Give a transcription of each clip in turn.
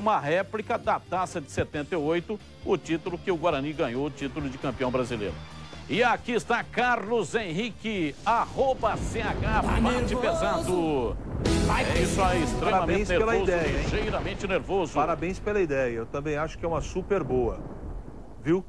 uma réplica da Taça de 78, o título que o Guarani ganhou, o título de campeão brasileiro. E aqui está Carlos Henrique, @CH, bate pesado. É isso aí, extremamente nervoso, ideia, ligeiramente nervoso. Parabéns pela ideia, eu também acho que é uma super boa, viu?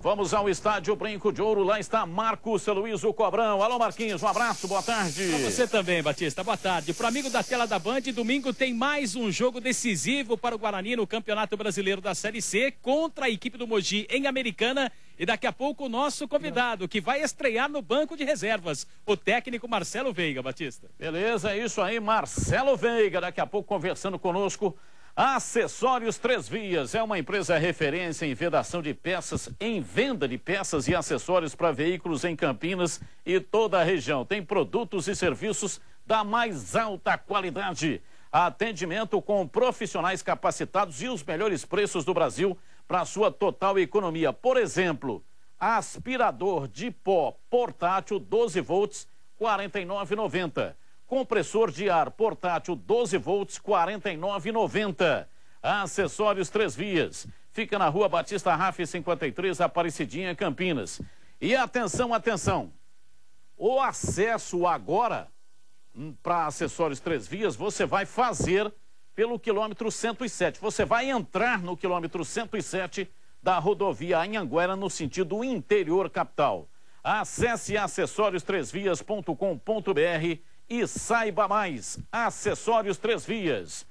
Vamos ao estádio Brinco de Ouro, lá está Marcos Luizo Cobrão. Alô Marquinhos, um abraço, boa tarde. Pra você também, Batista, boa tarde. Pro amigo da tela da Band, domingo tem mais um jogo decisivo para o Guarani no Campeonato Brasileiro da Série C contra a equipe do Mogi em Americana. E daqui a pouco o nosso convidado, que vai estrear no banco de reservas, o técnico Marcelo Veiga, Batista. Beleza, é isso aí, Marcelo Veiga, daqui a pouco conversando conosco. Acessórios Três Vias é uma empresa referência em vedação de peças, em venda de peças e acessórios para veículos em Campinas e toda a região. Tem produtos e serviços da mais alta qualidade. Atendimento com profissionais capacitados e os melhores preços do Brasil para a sua total economia. Por exemplo, aspirador de pó portátil 12 volts, R$ 49,90. Compressor de ar portátil 12 volts, R$ 49,90. Acessórios Três Vias. Fica na Rua Batista Raff 53, Aparecidinha, Campinas. E atenção, atenção. O acesso agora para Acessórios Três Vias, você vai fazer pelo quilômetro 107. Você vai entrar no quilômetro 107 da rodovia Anhanguera, no sentido interior capital. Acesse acessóriostrêsvias.com.br e saiba mais. Acessórios Três Vias.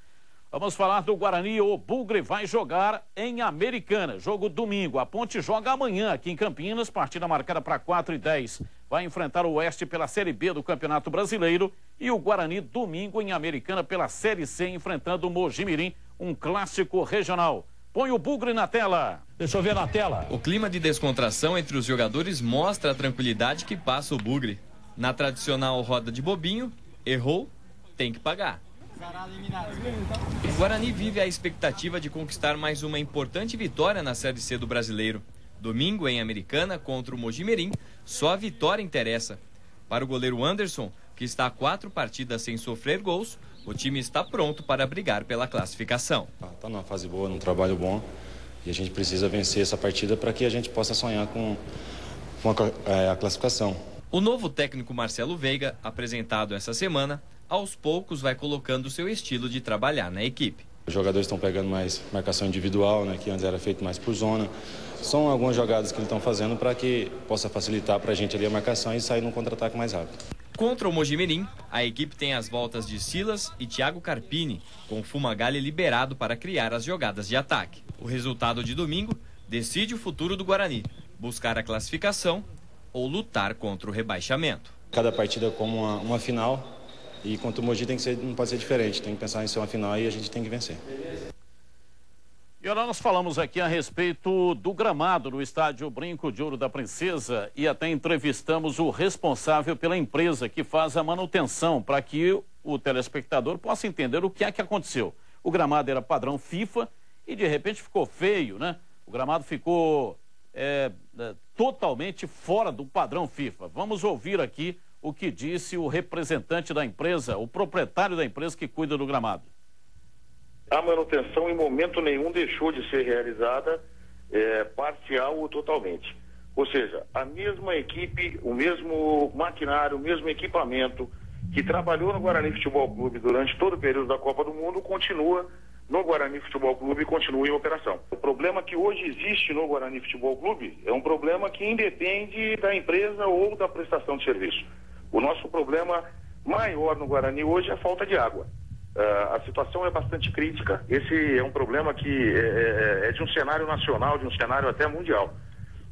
Vamos falar do Guarani. O Bugre vai jogar em Americana. Jogo domingo. A Ponte joga amanhã aqui em Campinas. Partida marcada para 4h10. Vai enfrentar o Oeste pela Série B do Campeonato Brasileiro. E o Guarani domingo em Americana pela Série C, enfrentando o Mogi Mirim, um clássico regional. Põe o Bugre na tela. Deixa eu ver na tela. O clima de descontração entre os jogadores mostra a tranquilidade que passa o Bugre. Na tradicional roda de bobinho, errou, tem que pagar. O Guarani vive a expectativa de conquistar mais uma importante vitória na Série C do Brasileiro. Domingo, em Americana, contra o Mogi Mirim, só a vitória interessa. Para o goleiro Anderson, que está a 4 partidas sem sofrer gols, o time está pronto para brigar pela classificação. Está numa fase boa, num trabalho bom, e a gente precisa vencer essa partida para que a gente possa sonhar com a classificação. O novo técnico Marcelo Veiga, apresentado essa semana, aos poucos vai colocando seu estilo de trabalhar na equipe. Os jogadores estão pegando mais marcação individual, né, que antes era feito mais por zona. São algumas jogadas que eles estão fazendo para que possa facilitar para a gente ali a marcação e sair num contra-ataque mais rápido. Contra o Mogi Mirim, a equipe tem as voltas de Silas e Thiago Carpini, com Fumagalli liberado para criar as jogadas de ataque. O resultado de domingo decide o futuro do Guarani, buscar a classificação ou lutar contra o rebaixamento. Cada partida é como uma final, e contra o Mogi não pode ser diferente, tem que pensar em ser uma final e a gente tem que vencer. E agora nós falamos aqui a respeito do gramado no estádio Brinco de Ouro da Princesa e até entrevistamos o responsável pela empresa que faz a manutenção para que o telespectador possa entender o que é que aconteceu. O gramado era padrão FIFA e de repente ficou feio, né? O gramado ficou totalmente fora do padrão FIFA. Vamos ouvir aqui o que disse o representante da empresa, o proprietário da empresa que cuida do gramado. A manutenção em momento nenhum deixou de ser realizada parcial ou totalmente. Ou seja, a mesma equipe, o mesmo maquinário, o mesmo equipamento que trabalhou no Guarani Futebol Clube durante todo o período da Copa do Mundo continua no Guarani Futebol Clube e continua em operação. O problema que hoje existe no Guarani Futebol Clube é um problema que independe da empresa ou da prestação de serviço. O nosso problema maior no Guarani hoje é a falta de água. A situação é bastante crítica. Esse é um problema que é de um cenário nacional, de um cenário até mundial.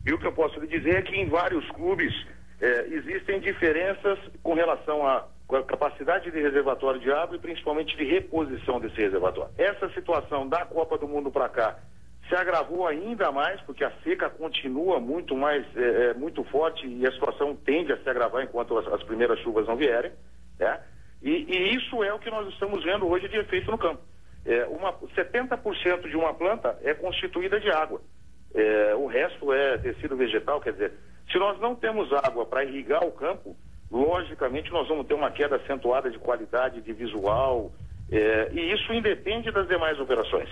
E o que eu posso lhe dizer é que em vários clubes existem diferenças com relação à capacidade de reservatório de água e principalmente de reposição desse reservatório. Essa situação da Copa do Mundo para cá se agravou ainda mais porque a seca continua muito muito forte e a situação tende a se agravar enquanto as primeiras chuvas não vierem, né? E isso é o que nós estamos vendo hoje de efeito no campo. 70% de uma planta é constituída de água. O resto é tecido vegetal, quer dizer, se nós não temos água para irrigar o campo, logicamente nós vamos ter uma queda acentuada de qualidade, de visual, E isso independe das demais operações.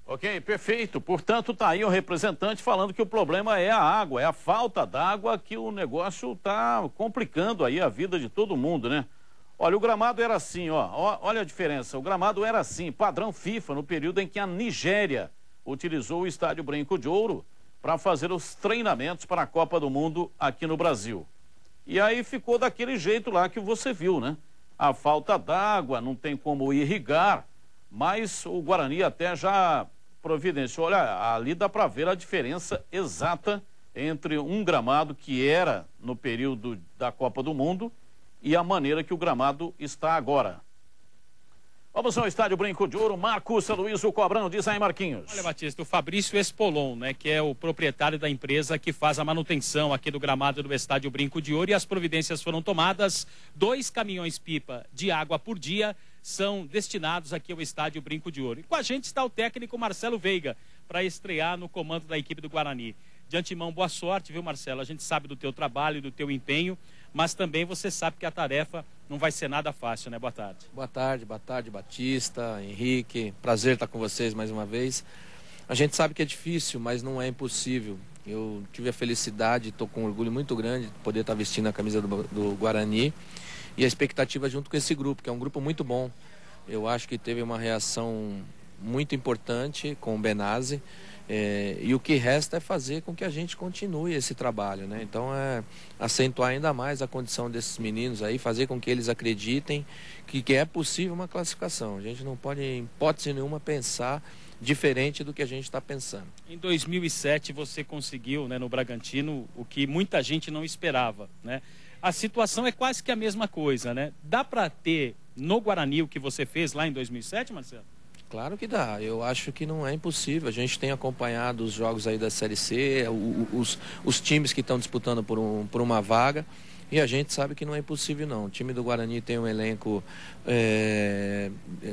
Ok, perfeito. Portanto, está aí o representante falando que o problema é a água, é a falta d'água, que o negócio está complicando aí a vida de todo mundo, né? Olha, o gramado era assim, ó, olha a diferença. O gramado era assim, padrão FIFA, no período em que a Nigéria utilizou o Estádio Brinco de Ouro para fazer os treinamentos para a Copa do Mundo aqui no Brasil. E aí ficou daquele jeito lá que você viu, né? A falta d'água, não tem como irrigar, mas o Guarani até já providenciou. Olha, ali dá para ver a diferença exata entre um gramado que era no período da Copa do Mundo e a maneira que o gramado está agora. Vamos ao Estádio Brinco de Ouro. Marcos Luiz, o Cobrão, diz aí, Marquinhos. Olha, Batista, o Fabrício Espolon, né, que é o proprietário da empresa que faz a manutenção aqui do gramado do Estádio Brinco de Ouro, e as providências foram tomadas. 2 caminhões-pipa de água por dia são destinados aqui ao Estádio Brinco de Ouro. E com a gente está o técnico Marcelo Veiga, para estrear no comando da equipe do Guarani. De antemão, boa sorte, viu, Marcelo? A gente sabe do teu trabalho, do teu empenho, mas também você sabe que a tarefa não vai ser nada fácil, né? Boa tarde. Boa tarde, Batista, Henrique. Prazer estar com vocês mais uma vez. A gente sabe que é difícil, mas não é impossível. Eu tive a felicidade, estou com um orgulho muito grande de poder estar vestindo a camisa do Guarani, e a expectativa junto com esse grupo, que é um grupo muito bom. Eu acho que teve uma reação muito importante com o Benazzi, e o que resta é fazer com que a gente continue esse trabalho, né? Então é acentuar ainda mais a condição desses meninos aí, fazer com que eles acreditem que é possível uma classificação. A gente não pode, em hipótese nenhuma, pensar diferente do que a gente está pensando. Em 2007 você conseguiu, né, no Bragantino, o que muita gente não esperava, né? A situação é quase que a mesma coisa, né? Dá para ter no Guarani o que você fez lá em 2007, Marcelo? Claro que dá, eu acho que não é impossível. A gente tem acompanhado os jogos aí da Série C, os times que estão disputando por uma vaga, e a gente sabe que não é impossível não. O time do Guarani tem um elenco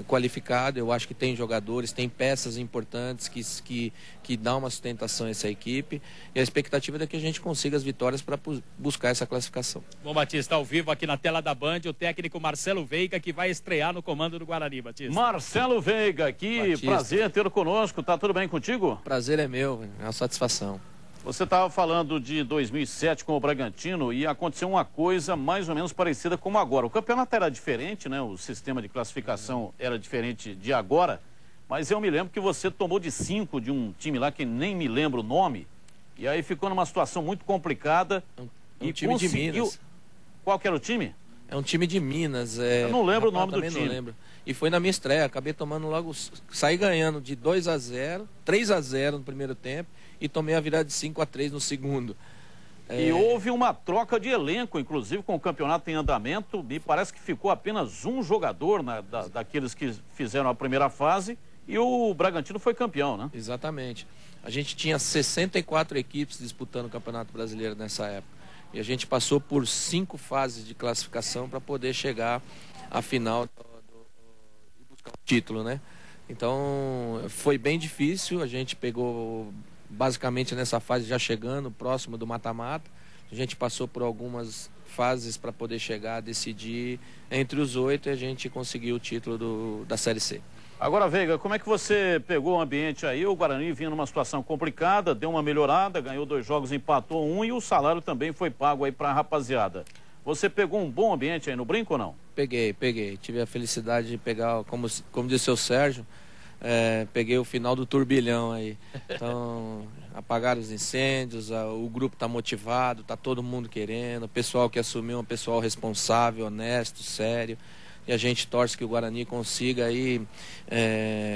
qualificado, eu acho que tem jogadores, tem peças importantes que dão uma sustentação a essa equipe, e a expectativa é que a gente consiga as vitórias para buscar essa classificação. Bom, Batista, ao vivo aqui na tela da Band, o técnico Marcelo Veiga, que vai estrear no comando do Guarani, Batista. Marcelo Veiga aqui, Batista. Prazer tê-lo conosco, tá tudo bem contigo? Prazer é meu, é uma satisfação. Você estava falando de 2007 com o Bragantino e aconteceu uma coisa mais ou menos parecida como agora. O campeonato era diferente, né? O sistema de classificação era diferente de agora, mas eu me lembro que você tomou de 5 de um time lá que nem me lembro o nome, e aí ficou numa situação muito complicada. Um time de Minas. Qual que era o time? É um time de Minas. Eu não lembro o nome do time. Não lembro. E foi na minha estreia, acabei tomando logo, saí ganhando de 2-0, 3-0 no primeiro tempo, e tomei a virada de 5-3 no segundo. E houve uma troca de elenco, inclusive, com o campeonato em andamento. Me parece que ficou apenas um jogador daqueles que fizeram a primeira fase, e o Bragantino foi campeão, né? Exatamente. A gente tinha 64 equipes disputando o Campeonato Brasileiro nessa época. E a gente passou por 5 fases de classificação para poder chegar à final e buscar o título, né? Então, foi bem difícil. A gente pegou basicamente nessa fase já chegando próximo do mata-mata. A gente passou por algumas fases para poder chegar a decidir entre os 8, e a gente conseguiu o título da Série C. Agora, Veiga, como é que você pegou o ambiente aí? O Guarani vinha numa situação complicada, deu uma melhorada, ganhou 2 jogos, empatou 1, e o salário também foi pago aí para a rapaziada. Você pegou um bom ambiente aí no Brinco ou não? Peguei. Tive a felicidade de pegar, como disse o Sérgio, peguei o final do turbilhão aí. Então, apagaram os incêndios, o grupo está motivado, está todo mundo querendo, o pessoal que assumiu é um pessoal responsável, honesto, sério. E a gente torce que o Guarani consiga aí,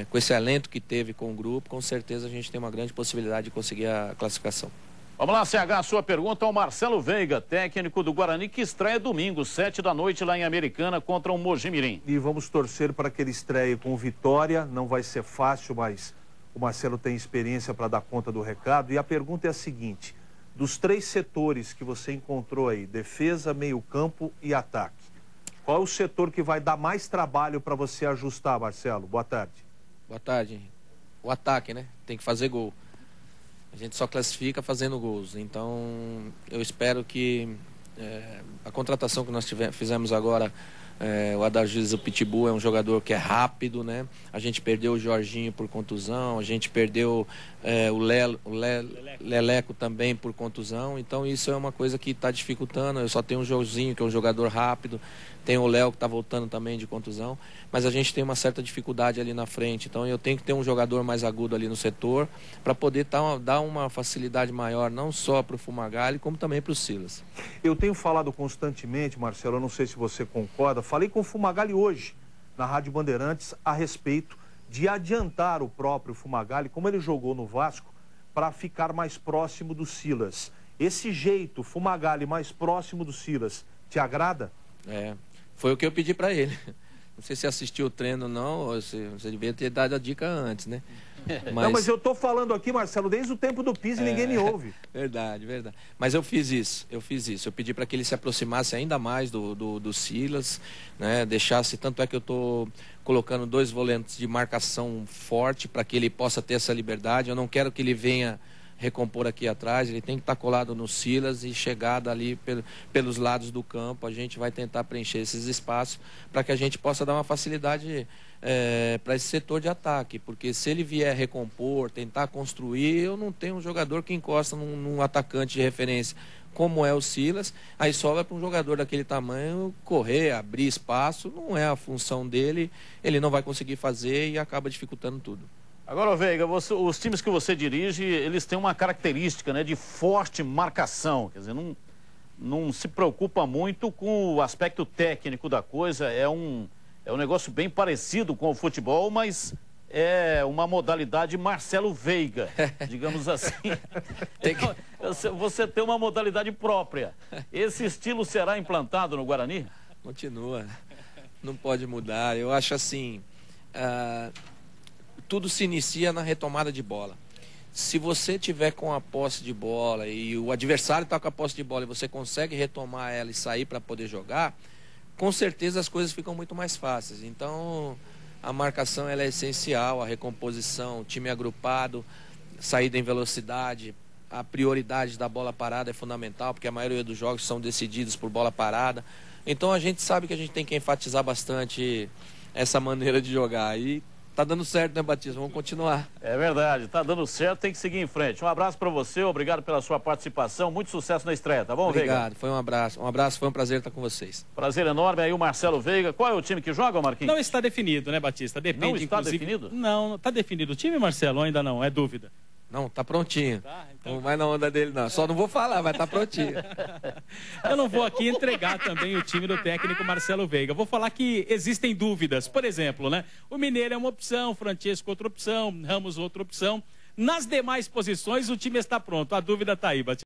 com esse alento que teve com o grupo, com certeza a gente tem uma grande possibilidade de conseguir a classificação. Vamos lá, CH, a sua pergunta ao Marcelo Veiga, técnico do Guarani, que estreia domingo, 7 da noite, lá em Americana, contra o Mogi Mirim. E vamos torcer para que ele estreie com vitória. Não vai ser fácil, mas o Marcelo tem experiência para dar conta do recado. E a pergunta é a seguinte: dos 3 setores que você encontrou aí, defesa, meio-campo e ataque, qual é o setor que vai dar mais trabalho para você ajustar, Marcelo? Boa tarde. Boa tarde. O ataque, né? Tem que fazer gol. A gente só classifica fazendo gols. Então, eu espero que a contratação que nós fizemos agora O Adalgisa Pitbull é um jogador que é rápido, né? A gente perdeu o Jorginho por contusão, a gente perdeu o Leleco também por contusão. Então isso é uma coisa que está dificultando. Eu só tenho o Joãozinho, que é um jogador rápido, tem o Léo que está voltando também de contusão, mas a gente tem uma certa dificuldade ali na frente. Então eu tenho que ter um jogador mais agudo ali no setor para poder dar uma facilidade maior, não só para o Fumagalli, como também para o Silas. Eu tenho falado constantemente, Marcelo, eu não sei se você concorda, falei com o Fumagalli hoje, na Rádio Bandeirantes, a respeito de adiantar o próprio Fumagalli, como ele jogou no Vasco, para ficar mais próximo do Silas. Esse jeito, Fumagalli mais próximo do Silas, te agrada? Foi o que eu pedi para ele. Não sei se assistiu o treino ou não, você devia ter dado a dica antes, né? Não, mas eu tô falando aqui, Marcelo, desde o tempo do Pisa e ninguém me ouve. Verdade. Mas eu fiz isso. Eu pedi para que ele se aproximasse ainda mais do Silas, né? Deixasse, tanto é que eu tô colocando 2 volantes de marcação forte para que ele possa ter essa liberdade. Eu não quero que ele venha recompor aqui atrás, ele tem que estar colado no Silas e chegar dali pelos lados do campo. A gente vai tentar preencher esses espaços para que a gente possa dar uma facilidade para esse setor de ataque, porque se ele vier recompor, tentar construir, eu não tenho um jogador que encosta num atacante de referência como é o Silas. Aí sobra para um jogador daquele tamanho correr, abrir espaço, não é a função dele, ele não vai conseguir fazer e acaba dificultando tudo. Agora, Veiga, os times que você dirige, eles têm uma característica, né, de forte marcação. Quer dizer, não se preocupa muito com o aspecto técnico da coisa. É um negócio bem parecido com o futebol, mas é uma modalidade Marcelo Veiga, digamos assim. Então, você tem uma modalidade própria. Esse estilo será implantado no Guarani? Continua. Não pode mudar. Eu acho assim... tudo se inicia na retomada de bola. Se você tiver com a posse de bola e o adversário está com a posse de bola e você consegue retomar ela e sair para poder jogar, com certeza as coisas ficam muito mais fáceis. Então a marcação ela é essencial, a recomposição, time agrupado, saída em velocidade, a prioridade da bola parada é fundamental, porque a maioria dos jogos são decididos por bola parada. Então a gente sabe que a gente tem que enfatizar bastante essa maneira de jogar. E tá dando certo, né, Batista? Vamos continuar. É verdade, tá dando certo, tem que seguir em frente. Um abraço para você, obrigado pela sua participação, muito sucesso na estreia, tá bom, Veiga? Obrigado, foi um abraço. Um abraço, foi um prazer estar com vocês. Prazer enorme, aí o Marcelo Veiga. Qual é o time que joga, Marquinhos? Não está definido, né, Batista? Depende, não está inclusive... definido? Não, está definido o time, Marcelo, ou ainda não? É dúvida? Não, tá prontinho. Tá, então... Não vai na onda dele, não. Só não vou falar, vai estar prontinho. Eu não vou aqui entregar também o time do técnico Marcelo Veiga. Vou falar que existem dúvidas. Por exemplo, né? O Mineiro é uma opção, o Francesco outra opção, Ramos outra opção. Nas demais posições, o time está pronto. A dúvida está aí, Batista.